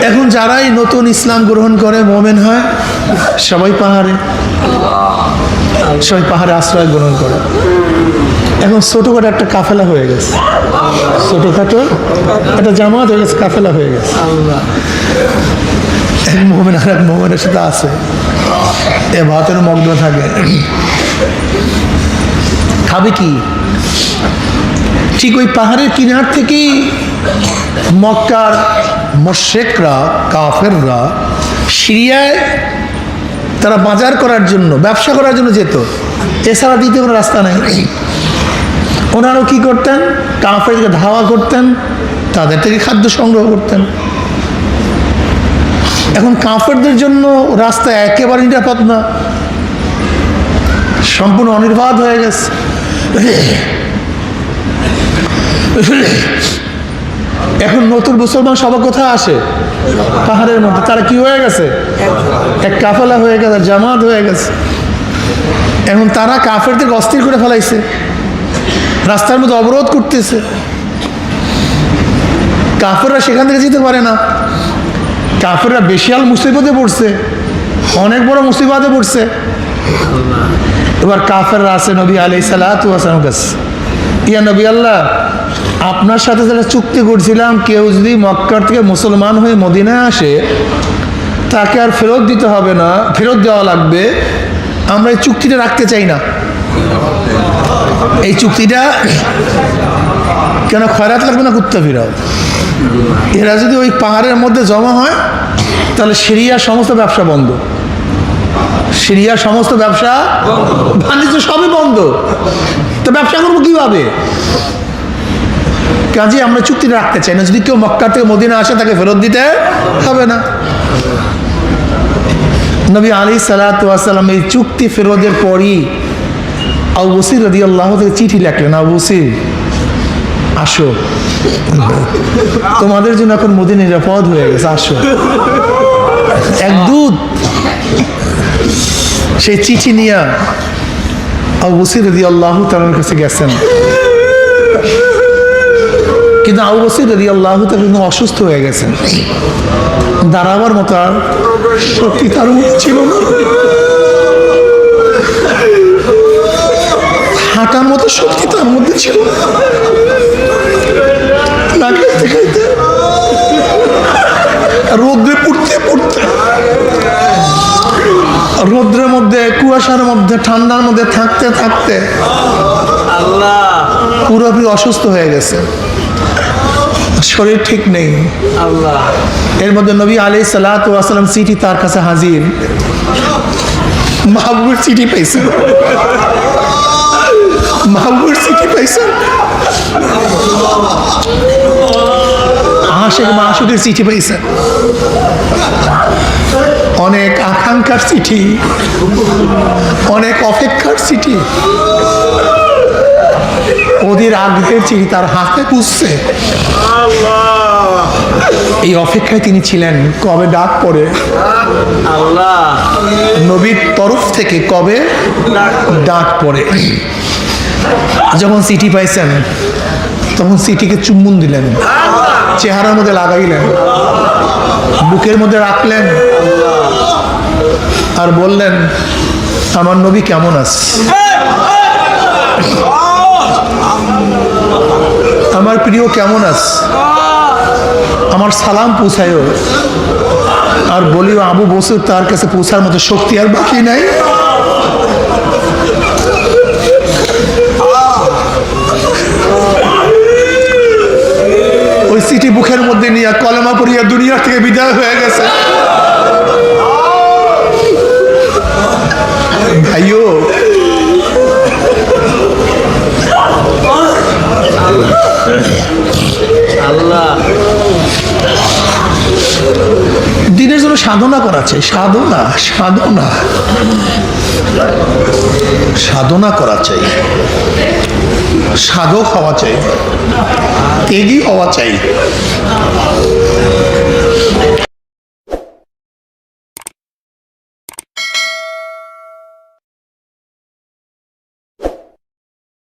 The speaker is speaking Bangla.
এখন যারাই নতুন ইসলাম গ্রহণ করে মোমেন হয় সবাই পাহাড়ে আশ্রয় গ্রহণ করে। এখন ছোটখাটো একটা কাফেলা হয়ে গেছে, ছোটখাটো একটা জামাত হয়ে গেছে, কাফেলা হয়ে গেছে। এক মোমেন আর এক মোমেনের সাথে আছে, এ ভাতের মগ্ন থাকে। খাবে কি? ঠিক ওই পাহাড়ের কিনার থেকেই মক্কার মুশরিকরা, কাফেররা সিরিয়ায় তারা বাজার করার জন্য, ব্যবসা করার জন্য যেত, এছাড়া দ্বিতীয় কোনো রাস্তা নেই। ওনারাও কি করতেন? কাফেরকে ধাওয়া করতেন, তাদের থেকে খাদ্য সংগ্রহ করতেন। এখন কাফেরদের জন্য রাস্তা একেবারে নিরাপদ না, সম্পূর্ণ অনির্বাদ হয়ে গেছে। এখন নতুন মুসলমান সবার কোথায় আসে? পাহাড়ের মধ্যে। তারা কি হয়ে গেছে? এক কাফেলা হয়ে গেছে, জামাত হয়ে গেছে। এখন তারা কাফেরদের অস্থির করে ফেলাইছে, রাস্তার মধ্যে অবরোধ করতেছে। কাফেররা সেখান থেকে যেতে পারে না। কাফেররা বিশাল মুসিবতে পড়ছে, অনেক বড় মুসিবতে পড়ছে। এবার কাফেররা আছে নবী আলাইহিস সালাতু ওয়াস সালামের কাছে, ইয়া নবী আল্লাহ, আপনার সাথে যারা চুক্তি করছিলাম, কেউ যদি মক্কার থেকে মুসলমান হয়ে মদিনায় আসে তাকে আর ফেরত দিতে হবে না, ফেরত দেওয়া লাগবে। আমরা এই চুক্তিটা রাখতে চাই না। এই চুক্তিটা কেন খয়রাত লাগবে না, কুত্তা ফিরাও। এরা যদি ওই পাহাড়ের মধ্যে জমা হয় তাহলে সিরিয়ার সমস্ত ব্যবসা বন্ধ, সিরিয়ার সমস্ত ব্যবসা বাণিজ্য সবই বন্ধ। তো ব্যবসা করবো কিভাবে? কাজে আমরা চুক্তি রাখতে চাই না, যদি কেউ মক্কা থেকে মদিনা আসে তাকে ফেরত দিতে হবে না। নবী আলাইহিস সালাতু ওয়াস সালাম এই চুক্তি ফেরতের পরই আবু বসির রাদিয়াল্লাহু থেকে চিঠি লিখলেন, আবু বসির আসো, তোমাদের জন্য এখন মদিনা নিরাপদ হয়ে গেছে, আসো। এক দূত সেই চিঠি নিয়ে আবু বসির রাদিয়াল্লাহু তাআলার কাছে গেছেন, কিন্তু আবু বসির রাদিয়াল্লাহু তাআলা কিন্তু অসুস্থ হয়ে গেছেন, দাঁড়াবার মতো আর শক্তি তার মধ্যে ছিল না, হাঁটার মতো শক্তি তার মধ্যে ছিল না, খাইতে খাইতে রোদ্রে পড়তে পড়তে, রোদ্রের মধ্যে, কুয়াশার মধ্যে, ঠান্ডার মধ্যে থাকতে থাকতে আল্লাহ পুরোপুরি অসুস্থ হয়ে গেছে, শরীর ঠিক নেই। আল্লাহ এর মধ্যে নবী আলাইহিস সালাতু ওয়াস সালাম চিঠি তার কাছে হাজির, মাহবুবের চিঠি পাইছেন, মাহবুবের চিঠি পাইছেন, আশিক মাশউকের চিঠি পাইছেন, অনেক আকাঙ্ক্ষার চিঠি, অনেক অপেক্ষার চিঠি, ওদের আগ্রহের চিঠি তার হাতে পুষছে। এই অপেক্ষায় তিনি ছিলেন, কবে ডাক পড়ে আল্লাহ নবীর তরফ থেকে, কবে ডাক পড়ে। যখন চিঠি পাইছেন তখন চিঠিকে চুম্বন দিলেন, চেহারার মধ্যে লাগাইলেন, বুকের মধ্যে রাখলেন আর বললেন, আমার নবী কেমন আছে, আমার প্রিয় কেমন আছে, আমার সালাম পৌঁছায়ও, আর বলিও আবু বসর তার কাছে পৌঁছার মতো শক্তি আর বাকি নাই। ওই চিঠি বুকের মধ্যে নিয়ে কলেমা পড়িয়া দুনিয়া থেকে বিদায় হয়ে গেছে। ভাইও আল্লাহ দিনের জন্য সাধনা করা চাই, সাধনা সাধনা সাধনা করা চাই, সাধক হওয়া চাই, তেগী হওয়া চাই।